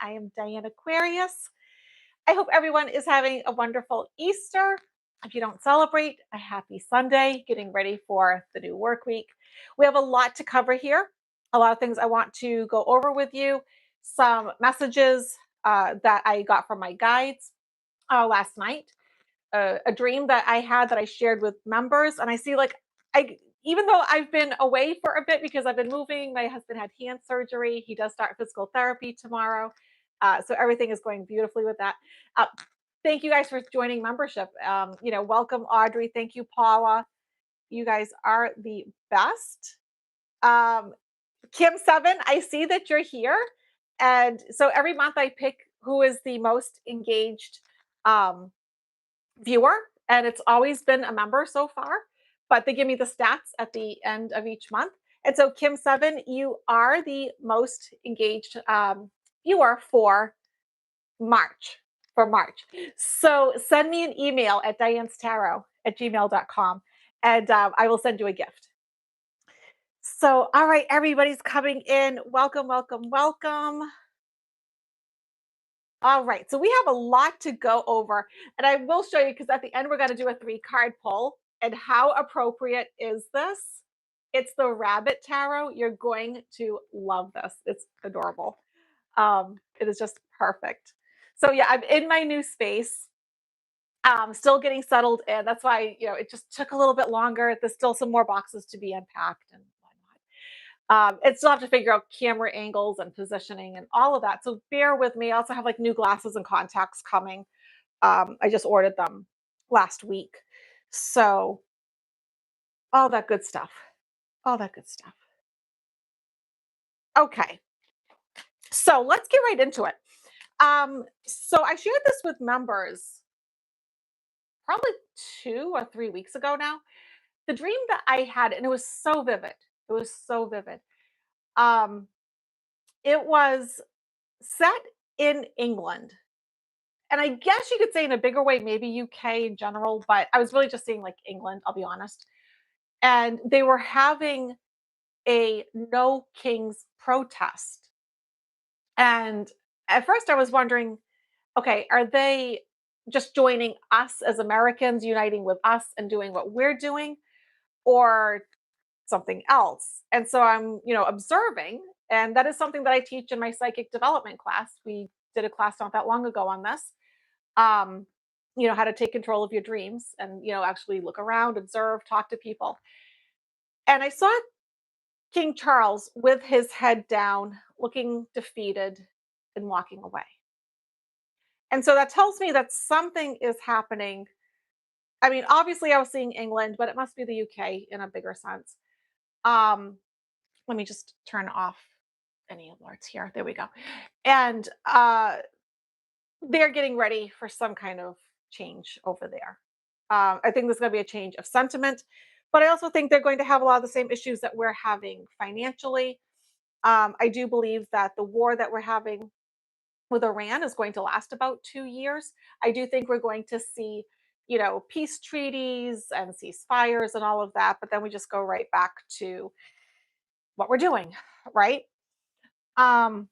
I am Diane Aquarius. I hope everyone is having a wonderful Easter. If you don't celebrate, a happy Sunday, getting ready for the new work week. We have a lot to cover here, a lot of things I want to go over with you, some messages that I got from my guides last night, a dream that I had that I shared with members. And I see I even though I've been away for a bit because I've been moving, my husband had hand surgery. He does start physical therapy tomorrow. So everything is going beautifully with that. Uh, thank you guys for joining membership. Welcome Audrey. Thank you, Paula. You guys are the best. Um, Kim7, I see that you're here. And so every month I pick who is the most engaged viewer, and it's always been a member so far, but they give me the stats at the end of each month. And so, Kim7, you are the most engaged viewer for March. For March. So, send me an email at dianestarot@gmail.com and I will send you a gift. So, all right, everybody's coming in. Welcome, welcome, welcome. All right, so we have a lot to go over, and I will show you because at the end we're going to do a 3-card pull. And how appropriate is this? It's the Rabbit Tarot. You're going to love this. It's adorable. It is just perfect. So yeah, I'm in my new space. Still getting settled in. That's why it just took a little bit longer. There's still some more boxes to be unpacked and whatnot. It's still have to figure out camera angles and positioning and all of that. So bear with me. I also have like new glasses and contacts coming. I just ordered them last week. So all that good stuff. All that good stuff. Okay. So let's get right into it. So I shared this with members probably 2 or 3 weeks ago now. The dream that I had, and it was so vivid. It was so vivid. Um, it was set in England. And I guess you could say in a bigger way, maybe UK in general, but I was really just seeing like England, I'll be honest. And they were having a no kings protest. And at first I was wondering, okay, are they just joining us as Americans, uniting with us and doing what we're doing, or something else? And so I'm, observing, and that is something that I teach in my psychic development class. We did a class not that long ago on this. Um, how to take control of your dreams and, actually look around, observe, talk to people. And I saw King Charles with his head down, looking defeated and walking away. And so that tells me that something is happening. I mean, obviously I was seeing England, but it must be the UK in a bigger sense. Um, Let me just turn off any alerts here. There we go. And they're getting ready for some kind of change over there. I think there's going to be a change of sentiment, but I also think they're going to have a lot of the same issues that we're having financially. I do believe that the war that we're having with Iran is going to last about 2 years. I do think we're going to see, peace treaties and ceasefires and all of that, but then we just go right back to what we're doing, right? Um,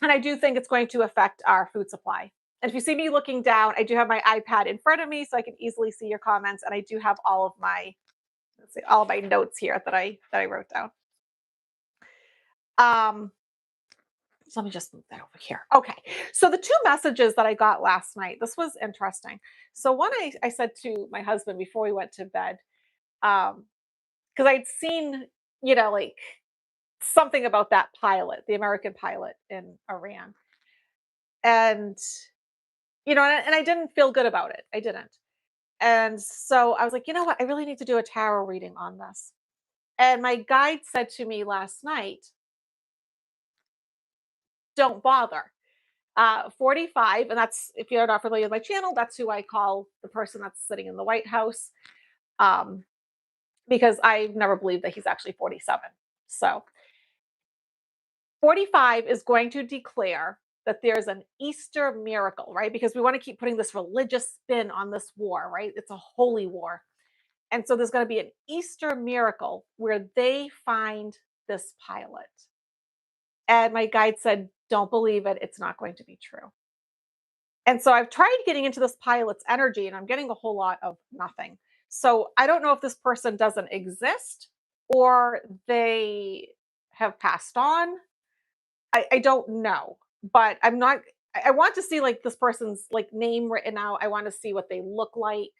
and I do think it's going to affect our food supply. And if you see me looking down, I do have my iPad in front of me so I can easily see your comments. And I do have all of my, let's see, all of my notes here that I wrote down. So let me just move that over here. Okay. So the 2 messages that I got last night, this was interesting. So one I said to my husband before we went to bed, because I'd seen, like something about that pilot, the American pilot in Iran. And and I didn't feel good about it. I didn't. And so I was like, you know what? I really need to do a tarot reading on this. And my guide said to me last night, don't bother. 45, and that's, if you're not familiar with my channel, that's who I call the person that's sitting in the White House, um, because I've never believed that he's actually 47. So 45 is going to declare that there's an Easter miracle, right? Because we want to keep putting this religious spin on this war, right? It's a holy war. And so there's going to be an Easter miracle where they find this pilot. And my guide said, "Don't believe it. It's not going to be true." And so I've tried getting into this pilot's energy and I'm getting a whole lot of nothing. So I don't know if this person doesn't exist or they have passed on. I don't know, but I'm not. I want to see like this person's like name written out. I want to see what they look like,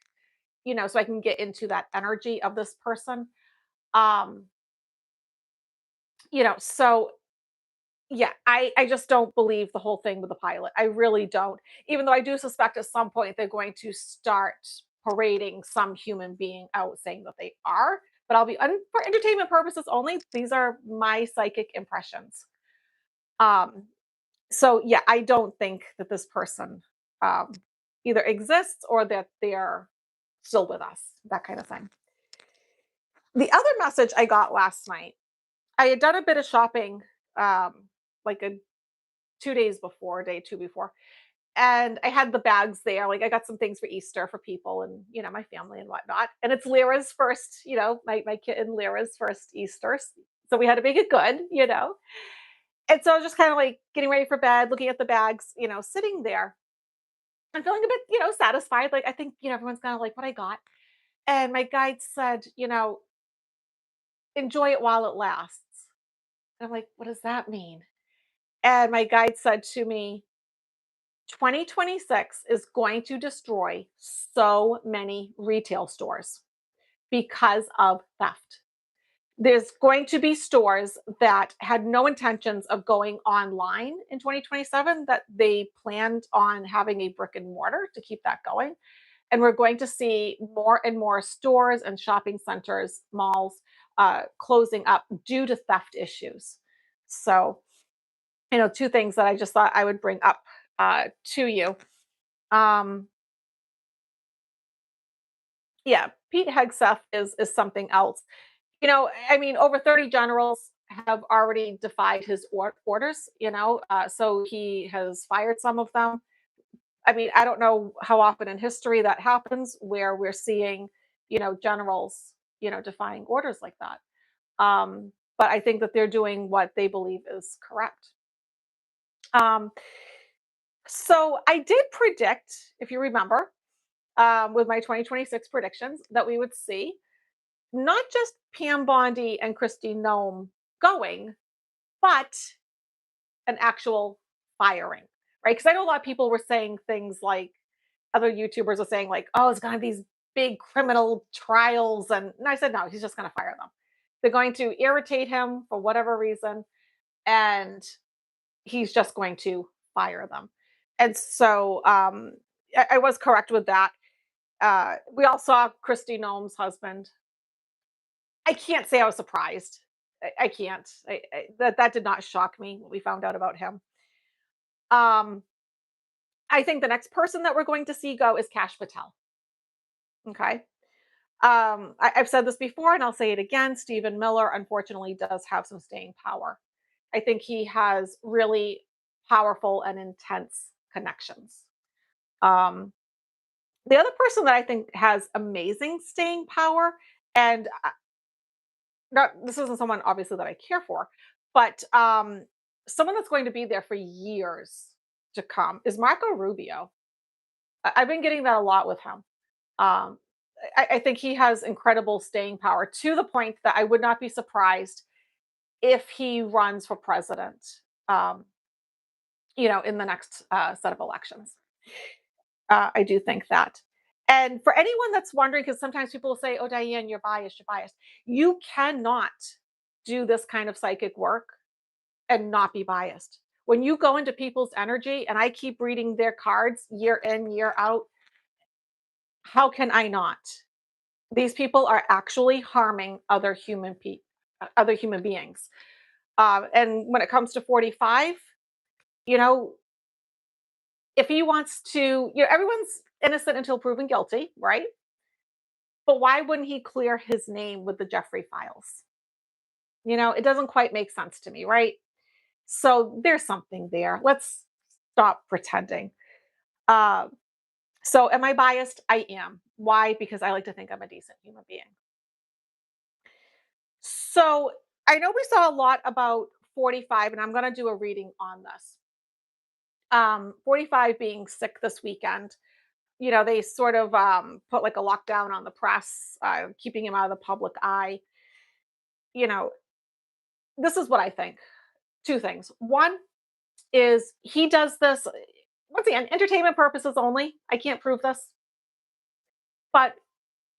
so I can get into that energy of this person. Um, so yeah, I just don't believe the whole thing with the pilot. I really don't. Even though I do suspect at some point they're going to start parading some human being out saying that they are, but for entertainment purposes only. These are my psychic impressions. Um, so yeah, I don't think that this person um, either exists or that they're still with us. That kind of thing. The other message I got last night, I had done a bit of shopping, like a 2 days before, day two before, and I had the bags there. Like I got some things for Easter for people and my family and whatnot. And it's Lyra's first, my kid and Lyra's first Easter, so we had to make it good. And so I was just kind of like getting ready for bed, looking at the bags, sitting there and feeling a bit, satisfied. Like I think everyone's kind of like what I got. And my guide said, enjoy it while it lasts. And I'm like, what does that mean? And my guide said to me, 2026 is going to destroy so many retail stores because of theft. There's going to be stores that had no intentions of going online in 2027, that they planned on having a brick and mortar to keep that going. And we're going to see more and more stores and shopping centers, malls closing up due to theft issues. So, two things that I just thought I would bring up to you. Um, yeah, Pete Hegseth is something else. I mean, over 30 generals have already defied his orders. So he has fired some of them. I mean, I don't know how often in history that happens where we're seeing, generals, defying orders like that. But I think that they're doing what they believe is correct. Um, so I did predict, if you remember, with my 2026 predictions, that we would see not just Pam Bondi and Christy Nome going, but an actual firing, right? Because I know a lot of people were saying things like other YouTubers are saying, like, oh, it's going to be these big criminal trials. And I said, no, he's just going to fire them. They're going to irritate him for whatever reason, and he's just going to fire them. And so I was correct with that. We all saw Christy Nome's husband. I can't say I was surprised. I can't. That did not shock me when we found out about him. Um, I think the next person that we're going to see go is Cash Patel. Okay. I've said this before and I'll say it again. Stephen Miller, unfortunately, does have some staying power. I think he has really powerful and intense connections. Um, the other person that I think has amazing staying power, and not this isn't someone obviously that I care for, but someone that's going to be there for years to come is Marco Rubio. I've been getting that a lot with him. Um, I think he has incredible staying power to the point that I would not be surprised if he runs for president, um, in the next set of elections. I do think that. And for anyone that's wondering, because sometimes people will say, oh, Diane, you're biased, you're biased. You cannot do this kind of psychic work and not be biased. When you go into people's energy, and I keep reading their cards year in, year out, how can I not? These people are actually harming other human beings. And when it comes to 45, you know, if he wants to, everyone's innocent until proven guilty, right? But why wouldn't he clear his name with the Jeffrey files? It doesn't quite make sense to me, right? So there's something there. Let's stop pretending. Uh, so am I biased? I am. Why? Because I like to think I'm a decent human being. So I know we saw a lot about 45, and I'm going to do a reading on this. 45 being sick this weekend, they sort of put like a lockdown on the press, keeping him out of the public eye. You know, this is what I think. Two things. One is he does this once again, entertainment purposes only. I can't prove this, but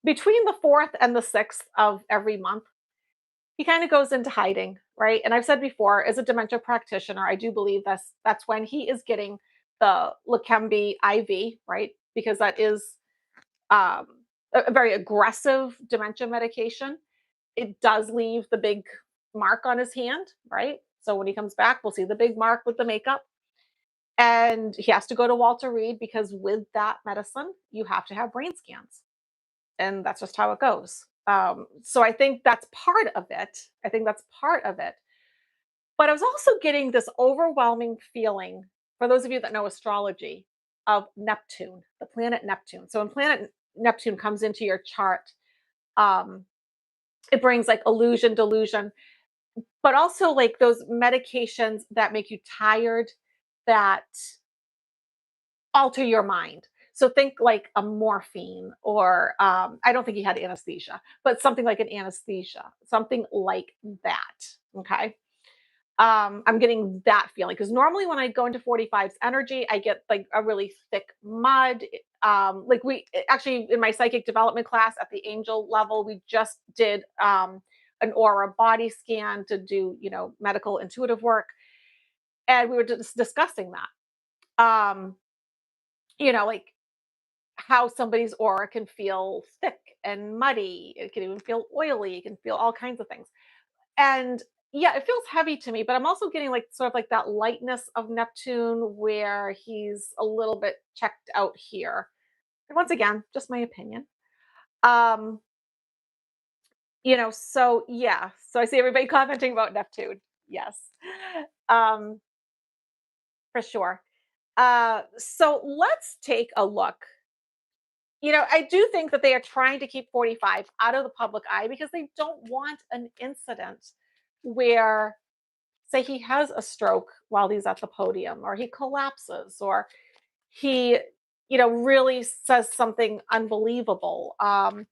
between the 4th and the 6th of every month, he kind of goes into hiding, right? And I've said before, as a dementia practitioner, I do believe that's when he is getting the Leqembi IV, right? Because that is um, a very aggressive dementia medication. It does leave the big mark on his hand, right? So when he comes back, we'll see the big mark with the makeup. And he has to go to Walter Reed because with that medicine, you have to have brain scans. And that's just how it goes. So I think that's part of it. I think that's part of it. But I was also getting this overwhelming feeling, for those of you that know astrology, of Neptune, the planet Neptune. So when planet Neptune comes into your chart, um, it brings like illusion, delusion, but also like those medications that make you tired, that alter your mind. So think like a morphine, or I don't think he had anesthesia, but something like an anesthesia, something like that. Okay. I'm getting that feeling because normally when I go into 45's energy, I get like a really thick mud. Like we actually in my psychic development class at the angel level, we just did an aura body scan to do, medical intuitive work. And we were just discussing that. Like how somebody's aura can feel thick and muddy. It can even feel oily. It can feel all kinds of things. And yeah, it feels heavy to me, but I'm also getting like sort of like that lightness of Neptune where he's a little bit checked out here. And once again, just my opinion. Um, so yeah. So I see everybody commenting about Neptune. Yes. Um, for sure. So let's take a look. I do think that they are trying to keep 45 out of the public eye because they don't want an incident where, say, he has a stroke while he's at the podium, or he collapses, or he, really says something unbelievable. I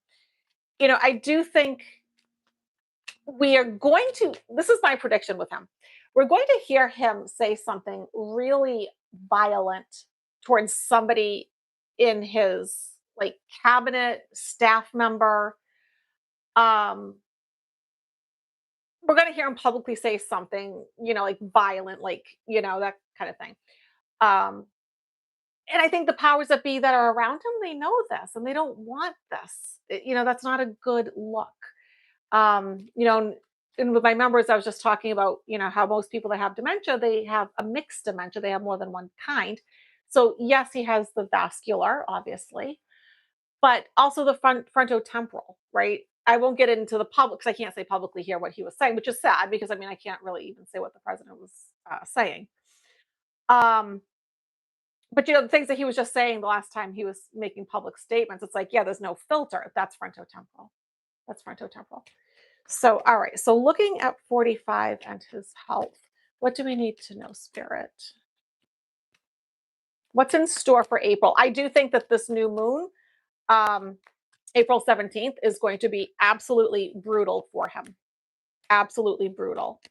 do think we are going to, this is my prediction with him. We're going to hear him say something really violent towards somebody in his like cabinet staff member. Um, we're going to hear him publicly say something, like violent, like, that kind of thing. Um, and I think the powers that be that are around him, they know this and they don't want this. That's not a good look. Um, you know, and with my members, I was just talking about, how most people that have dementia, they have a mixed dementia. They have more than one kind. So yes, he has the vascular, obviously, but also the frontotemporal, right? I won't get into the public because I can't say publicly here what he was saying, which is sad because I mean I can't really even say what the president was saying. Um, but the things that he was just saying the last time he was making public statements, it's like, yeah, there's no filter. That's frontotemporal. That's frontotemporal. So, all right. So, looking at 45 and his health, what do we need to know, Spirit? What's in store for April? I do think that this new moon, um, April 17th, is going to be absolutely brutal for him. Absolutely brutal.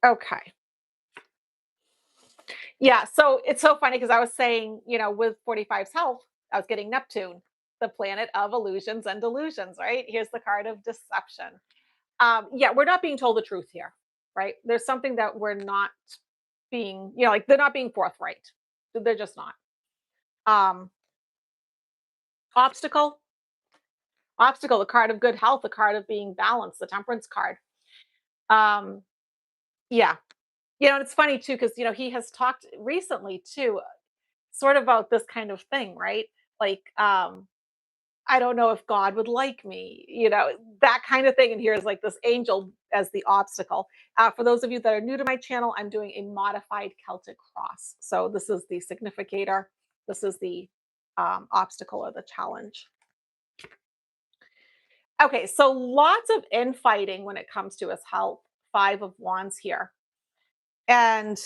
Okay. Yeah. So it's so funny because I was saying, with 45's health, I was getting Neptune, the planet of illusions and delusions, right? Here's the card of deception. Yeah, we're not being told the truth here, right? There's something that we're not being, like they're not being forthright. They're just not. Um, obstacle, obstacle, the card of good health, the card of being balanced, the temperance card. Um, yeah. And it's funny too, because he has talked recently too, sort of about this kind of thing, right? Like, I don't know if God would like me, that kind of thing. And here's like this angel as the obstacle. For those of you that are new to my channel, I'm doing a modified Celtic cross. So this is the significator. This is the obstacle or the challenge. Okay, so lots of infighting when it comes to his health. Five of Wands here. And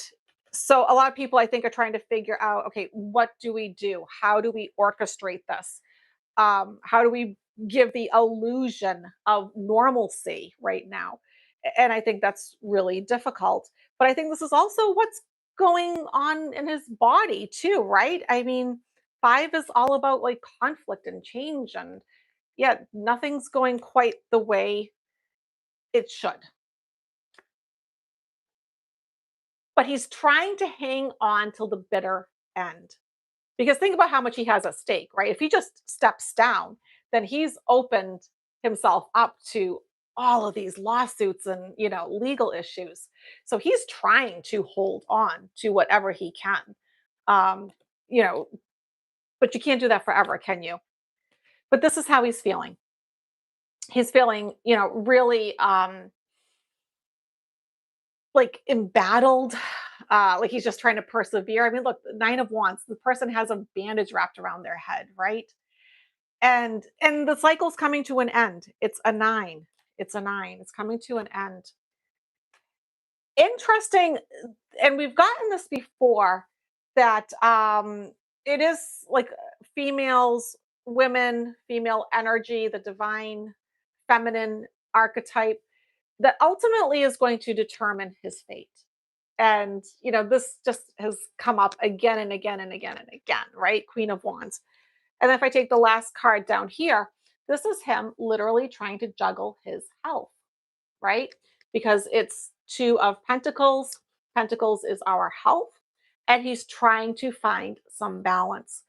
so a lot of people I think are trying to figure out, okay, what do we do? How do we orchestrate this? How do we give the illusion of normalcy right now? And I think that's really difficult. But I think this is also what's going on in his body too, right? I mean, five is all about like conflict and change, and yeah, nothing's going quite the way it should. But he's trying to hang on till the bitter end. Because think about how much he has at stake, right? If he just steps down, then he's opened himself up to all of these lawsuits and, legal issues. So he's trying to hold on to whatever he can. Um, you know, but you can't do that forever, can you? But this is how he's feeling. He's feeling, really like embattled, like he's just trying to persevere. I mean, look, the Nine of Wands, the person has a bandage wrapped around their head, right? And the cycle's coming to an end. It's a 9. It's a 9. It's coming to an end. Interesting, and we've gotten this before, that it is like females, women, female energy, the divine feminine archetype that ultimately is going to determine his fate. And this just has come up again and again and again and again, right? Queen of Wands. And if I take the last card down here, this is him literally trying to juggle his health, right? Because it's Two of Pentacles. Pentacles is our health, and he's trying to find some balance.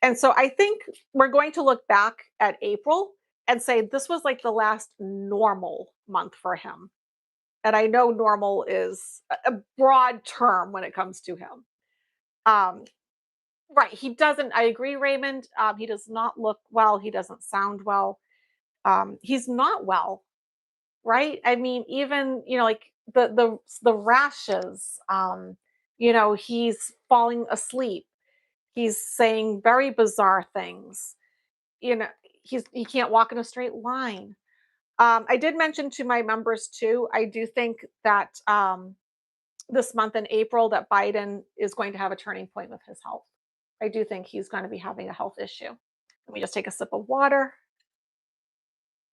And so I think we're going to look back at April and say this was like the last normal month for him. And I know normal is a broad term when it comes to him. Um, Right, he doesn't, I agree, Raymond, he does not look well, he doesn't sound well, he's not well, right? I mean, even, like the rashes, he's falling asleep, he's saying very bizarre things, you know, he can't walk in a straight line. I did mention to my members too, I do think that, this month in April that Biden is going to have a turning point with his health. I do think he's going to be having a health issue. Let me just take a sip of water.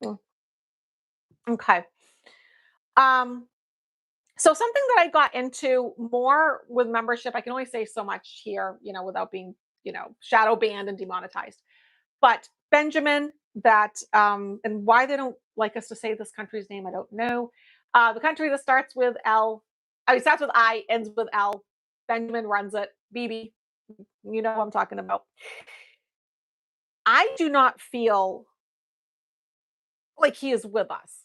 Mm, okay. Um, so something that I got into more with membership, I can only say so much here, without being, shadow banned and demonetized. But Benjamin, that and why they don't like us to say this country's name, I don't know. The country that starts with L, I mean, starts with I, ends with L. Benjamin runs it. BB, you know what I'm talking about. I do not feel like he is with us.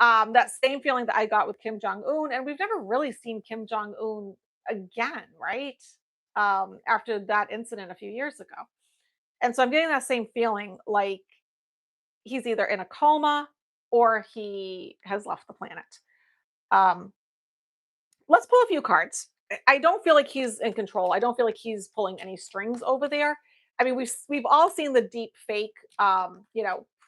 That same feeling that I got with Kim Jong Un, and we've never really seen Kim Jong Un again, right? After that incident a few years ago, and so I'm getting that same feeling, like he's either in a coma or he has left the planet. Um, let's pull a few cards. I don't feel like he's in control. I don't feel like he's pulling any strings over there. I mean, we've all seen the deep fake,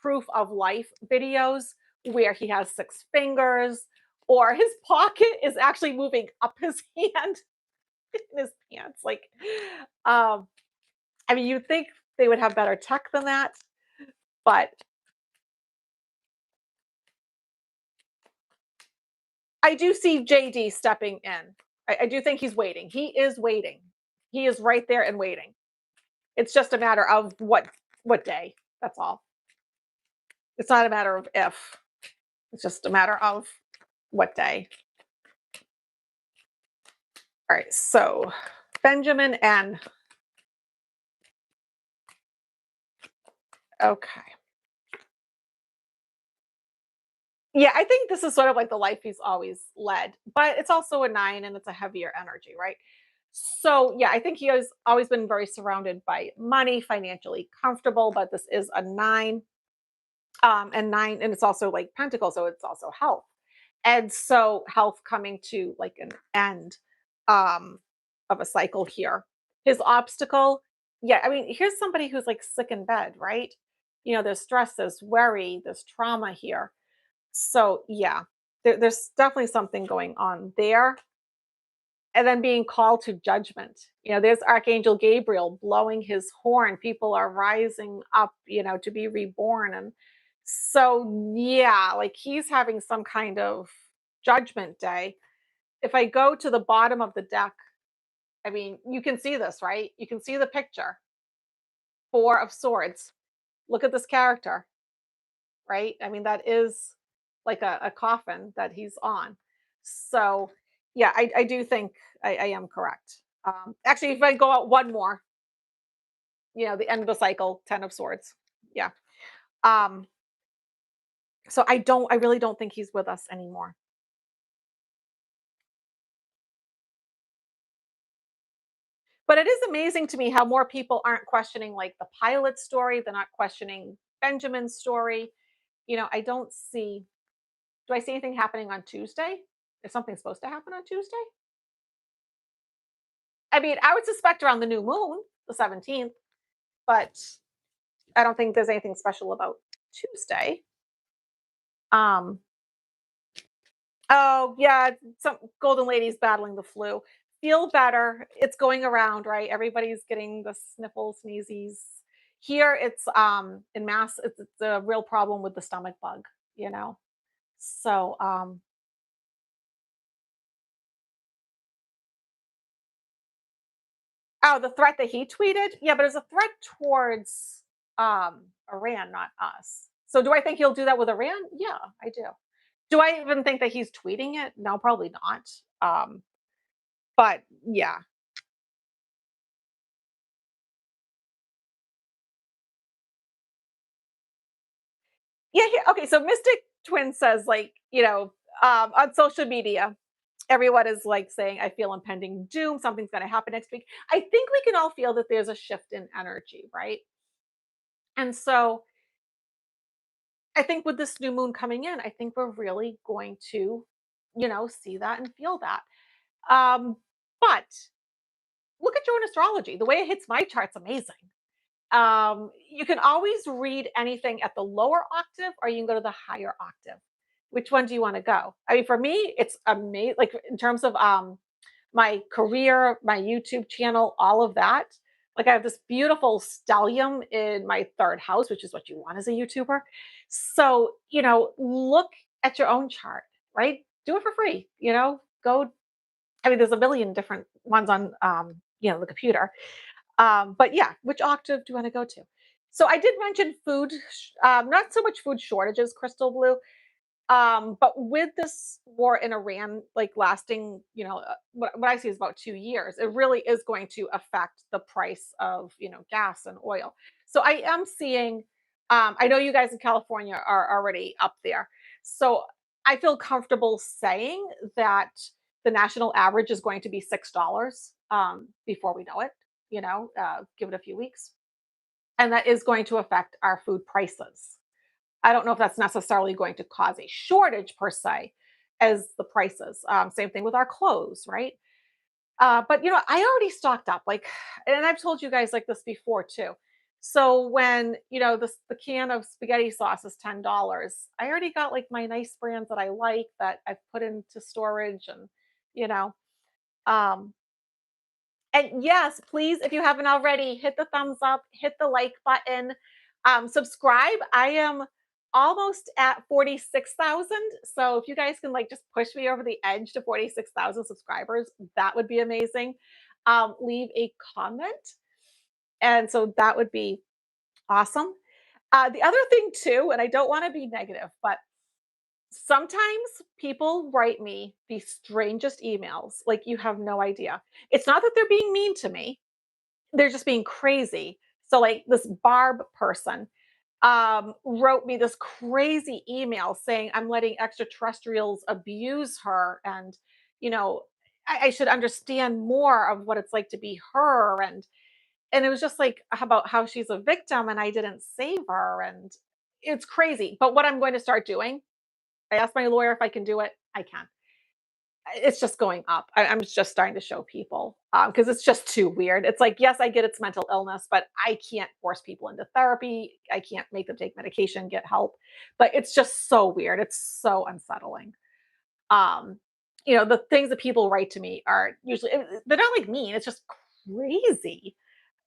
proof of life videos where he has six fingers, or his pocket is actually moving up his hand in his pants. Like, um, I mean, you'd think they would have better tech than that, but I do see JD stepping in. I do think he's waiting. He is waiting. He is right there and waiting. It's just a matter of what day. That's all. It's not a matter of if. It's just a matter of what day. All right. So Benjamin N. Okay. Yeah, I think this is sort of like the life he's always led, but it's also a 9 and it's a heavier energy, right? So, yeah, I think he has always been very surrounded by money, financially comfortable, but this is a 9. And 9, and it's also like Pentacle, so it's also health. And so health coming to like an end um of a cycle here. His obstacle Yeah, I mean, here's somebody who's like sick in bed, right? There's stress, there's worry, there's trauma here. So, yeah, there's definitely something going on there. And then being called to judgment. There's Archangel Gabriel blowing his horn. People are rising up, to be reborn. And so, yeah, like he's having some kind of judgment day. If I go to the bottom of the deck, I mean, you can see this, right? You can see the picture. Four of Swords. Look at this character, right? I mean, that is like a coffin that he's on. So, yeah, I do think I am correct. Actually, if I go out one more, the end of the cycle, 10 of Swords. Yeah. Um, so I really don't think he's with us anymore. But it is amazing to me how more people aren't questioning like the pilot story. They're not questioning Benjamin's story. I don't see, do I see anything happening on Tuesday? Is something supposed to happen on Tuesday? I mean, I would suspect around the new moon, the 17th, but I don't think there's anything special about Tuesday. Um, oh yeah, some golden ladies battling the flu. Feel better. It's going around, right? Everybody's getting the sniffles, sneezies. Here it's in mass, it's a real problem with the stomach bug, you know. So oh, the threat that he tweeted? Yeah, but it's a threat towards Iran, not us. So do I think he'll do that with Iran? Yeah, I do. Do I even think that he's tweeting it? No, probably not. But yeah. Yeah, okay, so Mystic Twin says like, on social media, everyone is like saying, I feel impending doom, something's gonna happen next week. I think we can all feel that there's a shift in energy, right? And so I think with this new moon coming in, I think we're really going to, see that and feel that. Um, but look at your own astrology. The way it hits my chart's amazing. You can always read anything at the lower octave, or you can go to the higher octave. Which one do you want to go? I mean, for me, it's amazing. Like in terms of my career, my YouTube channel, all of that. Like I have this beautiful stellium in my third house, which is what you want as a YouTuber. So, look at your own chart, right? Do it for free, go. I mean, there's a million different ones on, the computer. But yeah, which octave do you want to go to? So I did mention food, not so much food shortages, Crystal Blue, but with this war in Iran, like lasting, what I see is about 2 years, it really is going to affect the price of, gas and oil. So I am seeing, I know you guys in California are already up there. So I feel comfortable saying that the national average is going to be $6 before we know it, give it a few weeks. And that is going to affect our food prices. I don't know if that's necessarily going to cause a shortage per se as the prices. Same thing with our clothes, right? But I already stocked up, like, and I've told you guys like this before too. So when the can of spaghetti sauce is $10, I already got like my nice brands that I like that I've put into storage, and you know, um, and yes, please, if you haven't already, hit the thumbs up, hit the like button, subscribe. I am almost at 46,000. So if you guys can like just push me over the edge to 46,000 subscribers, that would be amazing. Leave a comment. And so that would be awesome. The other thing too, and I don't want to be negative, but sometimes people write me the strangest emails. Like you have no idea. It's not that they're being mean to me, they're just being crazy. So like this Barb person wrote me this crazy email saying I'm letting extraterrestrials abuse her, and you know I should understand more of what it's like to be her, and it was just like about how she's a victim and I didn't save her, and it's crazy. But what I'm going to start doing, I asked my lawyer if I can do it. I can. it's just going up. I'm just starting to show people because it's just too weird. It's like, yes, I get it's mental illness, but I can't force people into therapy. I can't make them take medication, get help. But it's just so weird. It's so unsettling. Um, the things that people write to me are usually they're not like mean. It's just crazy.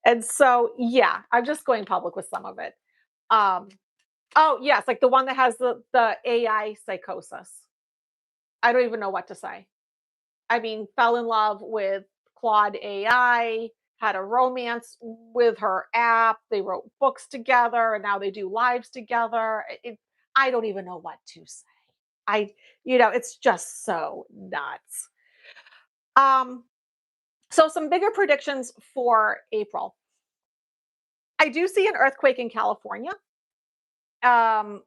And so, yeah, I'm just going public with some of it. Um, oh yes, like the one that has the AI psychosis. I don't even know what to say. I mean, fell in love with Claude AI, had a romance with her app. They wrote books together, and now they do lives together. I don't even know what to say. I, it's just so nuts. Um, so some bigger predictions for April. I do see an earthquake in California. Um,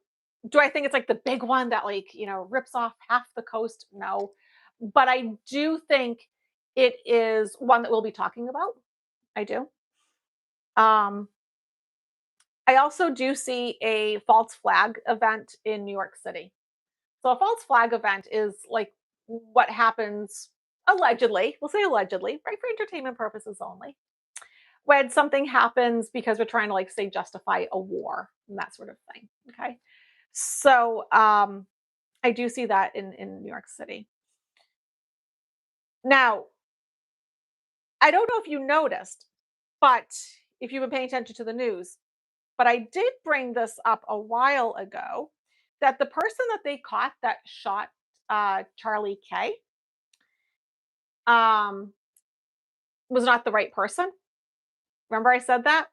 do I think it's like the big one that like, rips off half the coast? No. But I do think it is one that we'll be talking about. I do. Um, I also do see a false flag event in New York City. So a false flag event is like what happens allegedly, we'll say allegedly, right, for entertainment purposes only, when something happens because we're trying to like say justify a war and that sort of thing. Okay. So I do see that in New York City. Now, I don't know if you noticed, but if you've been paying attention to the news, but I did bring this up a while ago that the person that they caught that shot Charlie K um, was not the right person. Remember I said that?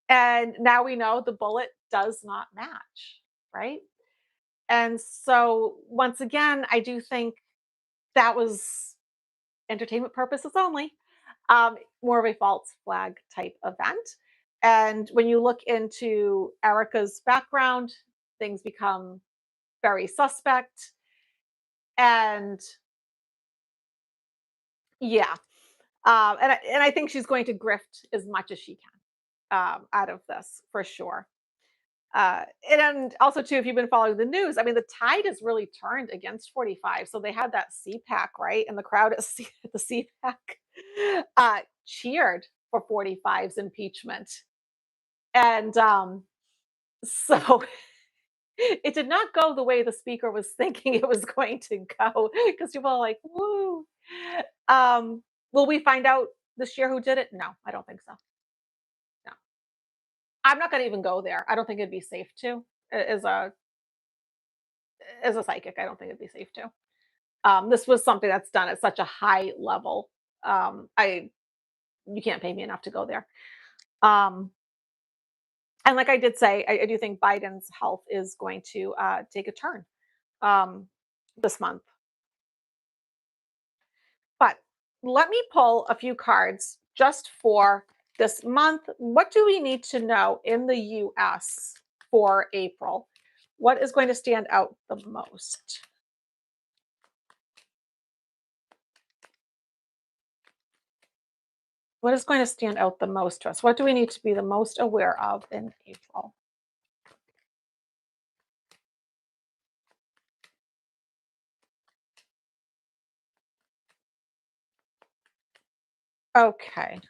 And now we know the bullet does not match, right? And so once again, I do think that was entertainment purposes only, more of a false flag type event. And when you look into Erica's background, things become very suspect. And yeah, and I think she's going to grift as much as she can out of this for sure. And also too, if you've been following the news, I mean, the tide has really turned against 45. So they had that CPAC, right? And the crowd at, at the CPAC cheered for 45's impeachment. And so it did not go the way the speaker was thinking it was going to go because people are like, woo. Um, will we find out this year who did it? No, I don't think so. No. I'm not going to even go there. I don't think it'd be safe to as a psychic. I don't think it'd be safe to. This was something that's done at such a high level. I You can't pay me enough to go there. Um, and like I did say, I do think Biden's health is going to take a turn um, this month. But let me pull a few cards just for this month. What do we need to know in the US for April? What is going to stand out the most? What is going to stand out the most to us? What do we need to be the most aware of in April? Okay.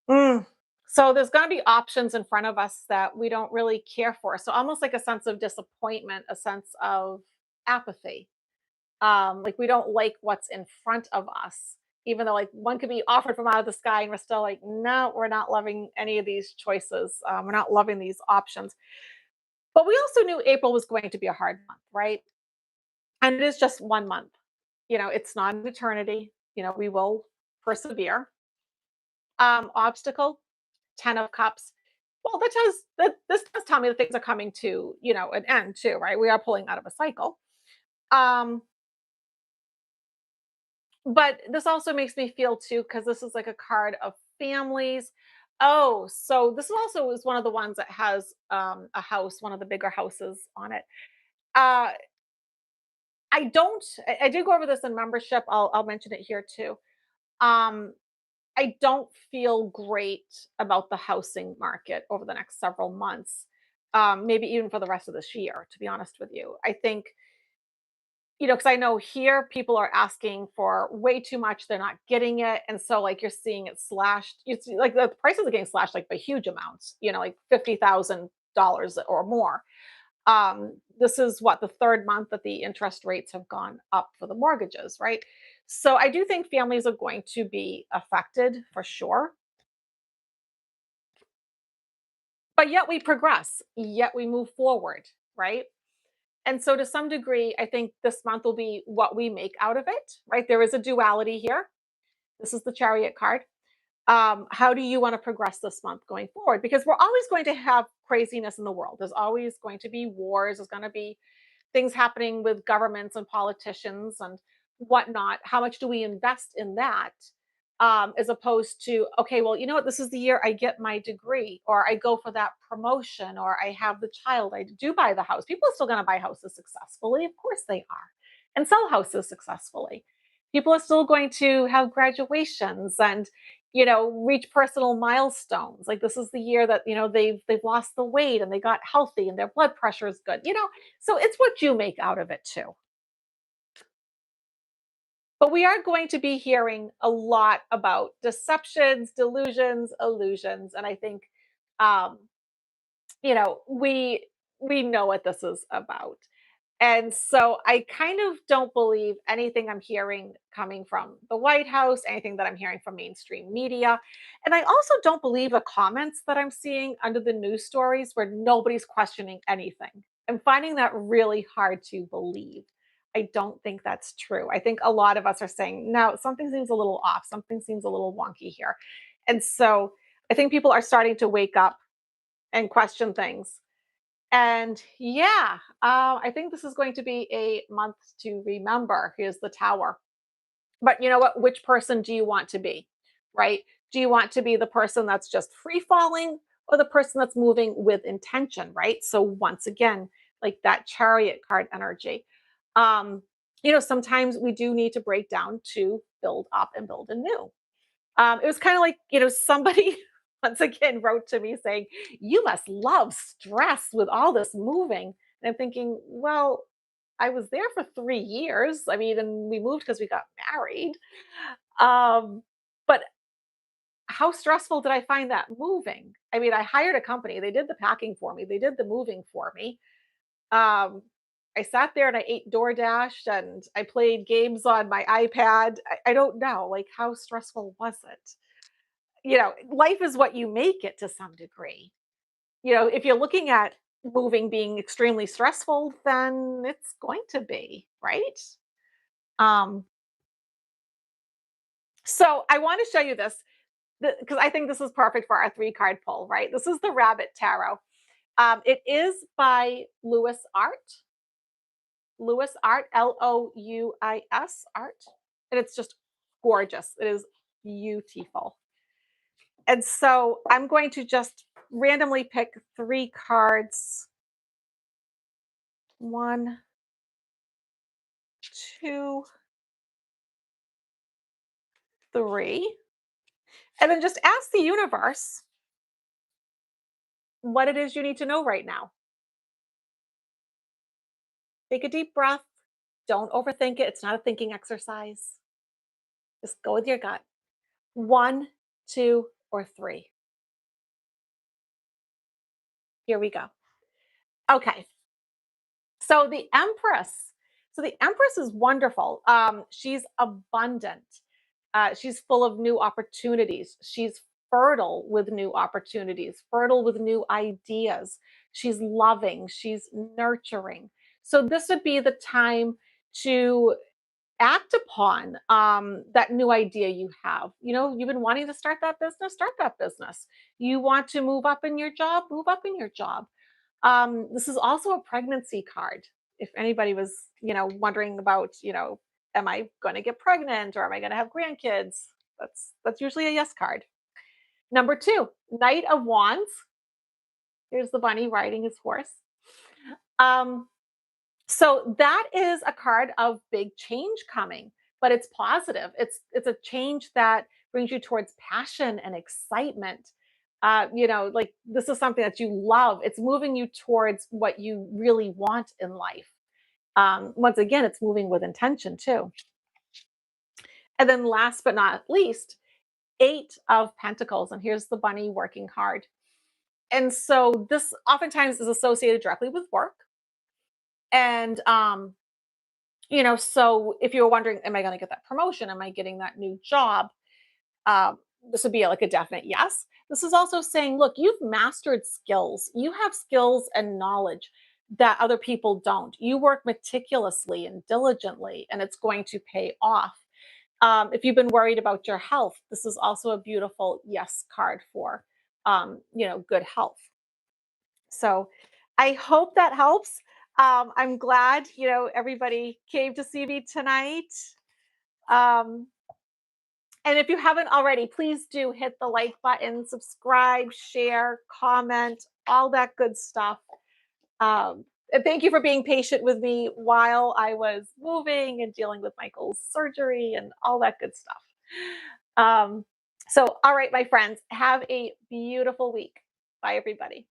Mm. So there's going to be options in front of us that we don't really care for. So almost like a sense of disappointment, a sense of apathy. Like we don't like what's in front of us, even though like one could be offered from out of the sky, and we're still like, no, we're not loving any of these choices. We're not loving these options. But we also knew April was going to be a hard month, right? And it is just 1 month. It's not an eternity. We will persevere. Obstacle, 10 of Cups. Well, this does tell me that things are coming to an end too, right? We are pulling out of a cycle. Um, but this also makes me feel too, because this is like a card of families. Oh, so this also is one of the ones that has a house, one of the bigger houses on it. Uh, I don't. I did go over this in membership. I'll mention it here too. Um, I don't feel great about the housing market over the next several months. Maybe even for the rest of this year. To be honest with you, I think because I know here people are asking for way too much. They're not getting it. And so like you're seeing it slashed. You see like the prices are getting slashed like by huge amounts, like $50,000 or more. This is what the third month that the interest rates have gone up for the mortgages, right? So I do think families are going to be affected for sure. But yet we progress, yet we move forward, right? And so to some degree, I think this month will be what we make out of it, right? There is a duality here. This is the chariot card. How do you want to progress this month going forward? Because we're always going to have craziness in the world. There's always going to be wars. There's going to be things happening with governments and politicians and whatnot. How much do we invest in that? As opposed to, okay, well, you know what, this is the year I get my degree, or I go for that promotion, or I have the child, I do buy the house. People are still going to buy houses successfully. Of course they are. And sell houses successfully. People are still going to have graduations and reach personal milestones. Like this is the year that they've lost the weight and they got healthy and their blood pressure is good. So it's what you make out of it too. But we are going to be hearing a lot about deceptions, delusions, illusions, and I think um, we know what this is about. And so I kind of don't believe anything I'm hearing coming from the White House, anything that I'm hearing from mainstream media. And I also don't believe the comments that I'm seeing under the news stories where nobody's questioning anything. I'm finding that really hard to believe. I don't think that's true. I think a lot of us are saying, no, something seems a little off, something seems a little wonky here. And so I think people are starting to wake up and question things. And yeah, I think this is going to be a month to remember. Here's the tower. But you know what? Which person do you want to be? Right? Do you want to be the person that's just free falling or the person that's moving with intention? Right. So, once again, like that chariot card energy. Um, sometimes we do need to break down to build up and build anew. It was kind of like, somebody once again wrote to me saying, "You must love stress with all this moving." And I'm thinking, well, I was there for 3 years. I mean, and we moved because we got married. But how stressful did I find that moving? I mean, I hired a company, they did the packing for me, they did the moving for me. Um, I sat there and I ate DoorDash and I played games on my iPad. I don't know, like, how stressful was it? Life is what you make it to some degree. If you're looking at moving being extremely stressful, then it's going to be, right? Um, so I want to show you this because I think this is perfect for our 3 card pull, right? This is the Rabbit Tarot. It is by Lewis Art, Louis Art, and it's just gorgeous. It is beautiful. And so I'm going to just randomly pick 3 cards. 1, 2, 3. And then just ask the universe what it is you need to know right now. Take a deep breath. Don't overthink it. It's not a thinking exercise. Just go with your gut. 1, 2, or 3. Here we go. Okay. So the Empress. So the Empress is wonderful. She's abundant. She's full of new opportunities. She's fertile with new opportunities, fertile with new ideas. She's loving. She's nurturing. So this would be the time to act upon that new idea you have. You've been wanting to start that business. You want to move up in your job, move up in your job. This is also a pregnancy card. If anybody was, wondering about, am I going to get pregnant or am I going to have grandkids? That's usually a yes card. Number 2, Knight of Wands. Here's the bunny riding his horse. Um, so that is a card of big change coming, but it's positive. It's a change that brings you towards passion and excitement. Like this is something that you love. It's moving you towards what you really want in life. Once again, it's moving with intention too. And then last but not least, Eight of Pentacles. And here's the bunny working hard. And so this oftentimes is associated directly with work. And so if you're wondering, am I going to get that promotion? Am I getting that new job? Um, this would be like a definite yes. This is also saying, look, you've mastered skills. You have skills and knowledge that other people don't. You work meticulously and diligently, and it's going to pay off. If you've been worried about your health, this is also a beautiful yes card for, good health. So I hope that helps. I'm glad, everybody came to see me tonight. Um, and if you haven't already, please do hit the like button, subscribe, share, comment, all that good stuff. And thank you for being patient with me while I was moving and dealing with Michael's surgery and all that good stuff. Um, all right, my friends, have a beautiful week. Bye, everybody.